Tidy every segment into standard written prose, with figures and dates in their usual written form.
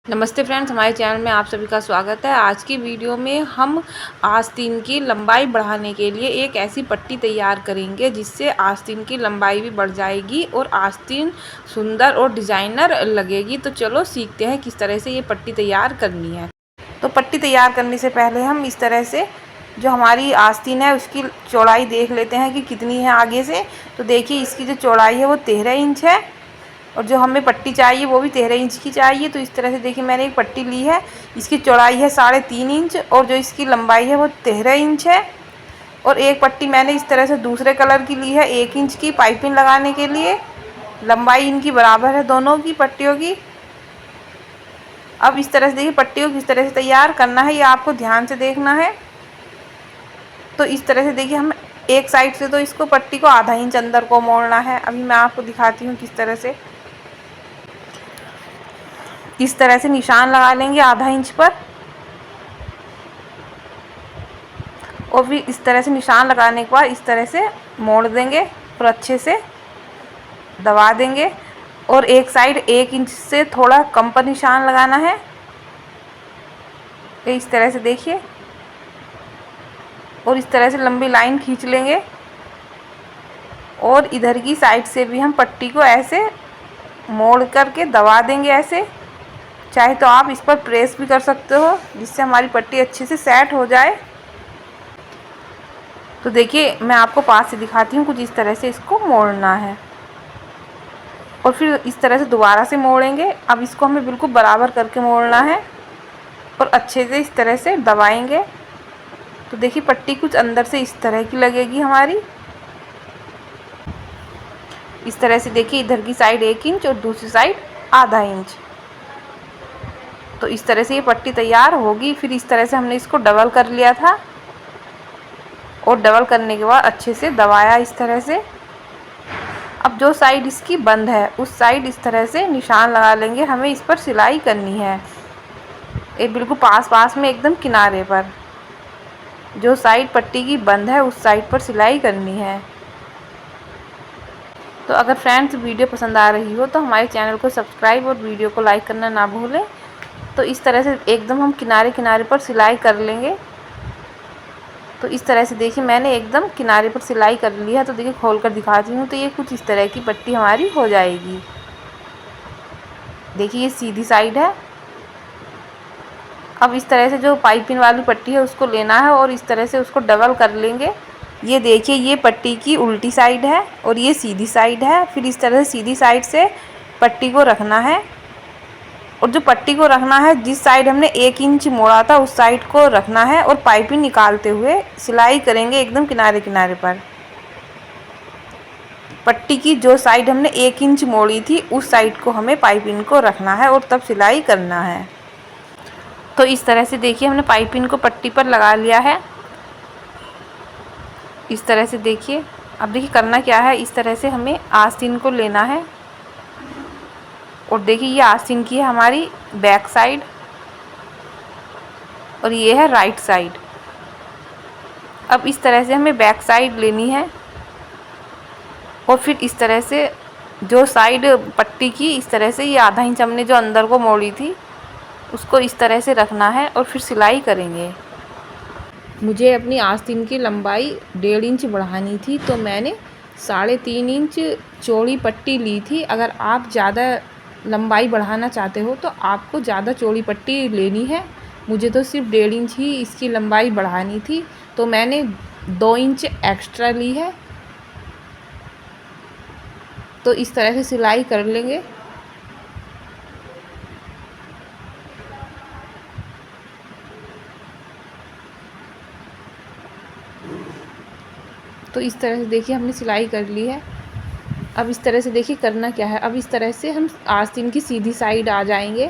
नमस्ते फ्रेंड्स, हमारे चैनल में आप सभी का स्वागत है। आज की वीडियो में हम आस्तीन की लंबाई बढ़ाने के लिए एक ऐसी पट्टी तैयार करेंगे जिससे आस्तीन की लंबाई भी बढ़ जाएगी और आस्तीन सुंदर और डिज़ाइनर लगेगी। तो चलो सीखते हैं किस तरह से ये पट्टी तैयार करनी है। तो पट्टी तैयार करने से पहले हम इस तरह से जो हमारी आस्तीन है उसकी चौड़ाई देख लेते हैं कि कितनी है आगे से। तो देखिए, इसकी जो चौड़ाई है वो 13 इंच है और जो हमें पट्टी चाहिए वो भी 13 इंच की चाहिए। तो इस तरह से देखिए, मैंने एक पट्टी ली है, इसकी चौड़ाई है 3.5 इंच और जो इसकी लंबाई है वो 13 इंच है। और एक पट्टी मैंने इस तरह से दूसरे कलर की ली है 1 इंच की, पाइपिंग लगाने के लिए। लंबाई इनकी बराबर है दोनों की पट्टियों की। अब इस तरह से देखिए, पट्टियों को किस तरह से तैयार करना है ये आपको ध्यान से देखना है। तो इस तरह से देखिए, हम एक साइड से तो इसको पट्टी को आधा इंच अंदर को मोड़ना है। अभी मैं आपको दिखाती हूँ किस तरह से। इस तरह से निशान लगा लेंगे आधा इंच पर और फिर इस तरह से निशान लगाने के बाद इस तरह से मोड़ देंगे और अच्छे से दबा देंगे। और एक साइड 1 इंच से थोड़ा कम पर निशान लगाना है। इस तरह से देखिए, और इस तरह से लंबी लाइन खींच लेंगे और इधर की साइड से भी हम पट्टी को ऐसे मोड़ करके दबा देंगे। ऐसे चाहे तो आप इस पर प्रेस भी कर सकते हो जिससे हमारी पट्टी अच्छे से सेट हो जाए। तो देखिए, मैं आपको पास से दिखाती हूँ। कुछ इस तरह से इसको मोड़ना है और फिर इस तरह से दोबारा से मोड़ेंगे। अब इसको हमें बिल्कुल बराबर करके मोड़ना है और अच्छे से इस तरह से दबाएंगे। तो देखिए, पट्टी कुछ अंदर से इस तरह की लगेगी हमारी। इस तरह से देखिए, इधर की साइड 1 इंच और दूसरी साइड आधा इंच। तो इस तरह से ये पट्टी तैयार होगी। फिर इस तरह से हमने इसको डबल कर लिया था और डबल करने के बाद अच्छे से दबाया इस तरह से। अब जो साइड इसकी बंद है उस साइड इस तरह से निशान लगा लेंगे। हमें इस पर सिलाई करनी है, ये बिल्कुल पास पास में एकदम किनारे पर। जो साइड पट्टी की बंद है उस साइड पर सिलाई करनी है। तो अगर फ्रेंड्स वीडियो पसंद आ रही हो तो हमारे चैनल को सब्सक्राइब और वीडियो को लाइक करना ना भूलें। तो इस तरह से एकदम हम किनारे किनारे पर सिलाई कर लेंगे। तो इस तरह से देखिए, मैंने एकदम किनारे पर सिलाई कर ली है। तो देखिए, खोल कर दिखाती हूँ। तो ये कुछ इस तरह की पट्टी हमारी हो जाएगी। देखिए, ये सीधी साइड है। अब इस तरह से जो पाइपिंग वाली पट्टी है उसको लेना है और इस तरह से उसको डबल कर लेंगे। ये देखिए, ये पट्टी की उल्टी साइड है और ये सीधी साइड है। फिर इस तरह से सीधी साइड से पट्टी को रखना है और जो पट्टी को रखना है, जिस साइड हमने 1 इंच मोड़ा था उस साइड को रखना है और पाइपिंग निकालते हुए सिलाई करेंगे एकदम किनारे किनारे पर। पट्टी की जो साइड हमने 1 इंच मोड़ी थी उस साइड को हमें पाइपिंग को रखना है और तब सिलाई करना है। तो इस तरह से देखिए, हमने पाइपिंग को पट्टी पर लगा लिया है। इस तरह से देखिए, अब देखिए करना क्या है। इस तरह से हमें आस्तीन को लेना है और देखिए, ये आस्तीन की है हमारी बैक साइड और ये है राइट साइड। अब इस तरह से हमें बैक साइड लेनी है और फिर इस तरह से जो साइड पट्टी की इस तरह से ये आधा इंच हमने जो अंदर को मोड़ी थी उसको इस तरह से रखना है और फिर सिलाई करेंगे। मुझे अपनी आस्तीन की लंबाई 1.5 इंच बढ़ानी थी तो मैंने 3.5 इंच चौड़ी पट्टी ली थी। अगर आप ज़्यादा लंबाई बढ़ाना चाहते हो तो आपको ज़्यादा चौड़ी पट्टी लेनी है। मुझे तो सिर्फ 1.5 इंच ही इसकी लंबाई बढ़ानी थी तो मैंने 2 इंच एक्स्ट्रा ली है। तो इस तरह से सिलाई कर लेंगे। तो इस तरह से देखिए, हमने सिलाई कर ली है। अब इस तरह से देखिए करना क्या है। अब इस तरह से हम आस्तीन की सीधी साइड आ जाएंगे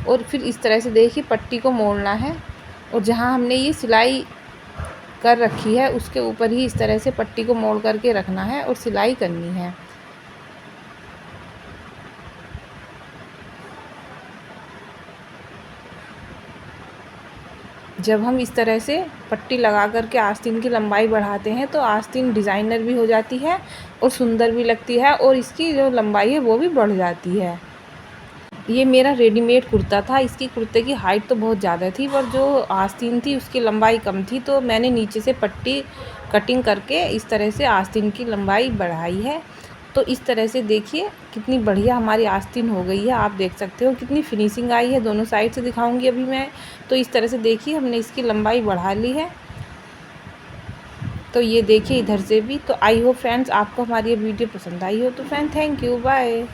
और फिर इस तरह से देखिए पट्टी को मोड़ना है और जहाँ हमने ये सिलाई कर रखी है उसके ऊपर ही इस तरह से पट्टी को मोड़ करके रखना है और सिलाई करनी है। जब हम इस तरह से पट्टी लगा करके आस्तीन की लंबाई बढ़ाते हैं तो आस्तीन डिज़ाइनर भी हो जाती है और सुंदर भी लगती है और इसकी जो लंबाई है वो भी बढ़ जाती है। ये मेरा रेडीमेड कुर्ता था। इसकी कुर्ते की हाइट तो बहुत ज़्यादा थी, पर जो आस्तीन थी उसकी लंबाई कम थी, तो मैंने नीचे से पट्टी कटिंग करके इस तरह से आस्तीन की लंबाई बढ़ाई है। तो इस तरह से देखिए कितनी बढ़िया हमारी आस्तीन हो गई है। आप देख सकते हो कितनी फिनिशिंग आई है। दोनों साइड से दिखाऊंगी अभी मैं। तो इस तरह से देखिए हमने इसकी लंबाई बढ़ा ली है। तो ये देखिए इधर से भी। तो आई होप फ्रेंड्स आपको हमारी ये वीडियो पसंद आई हो। तो फ्रेंड थैंक यू, बाय।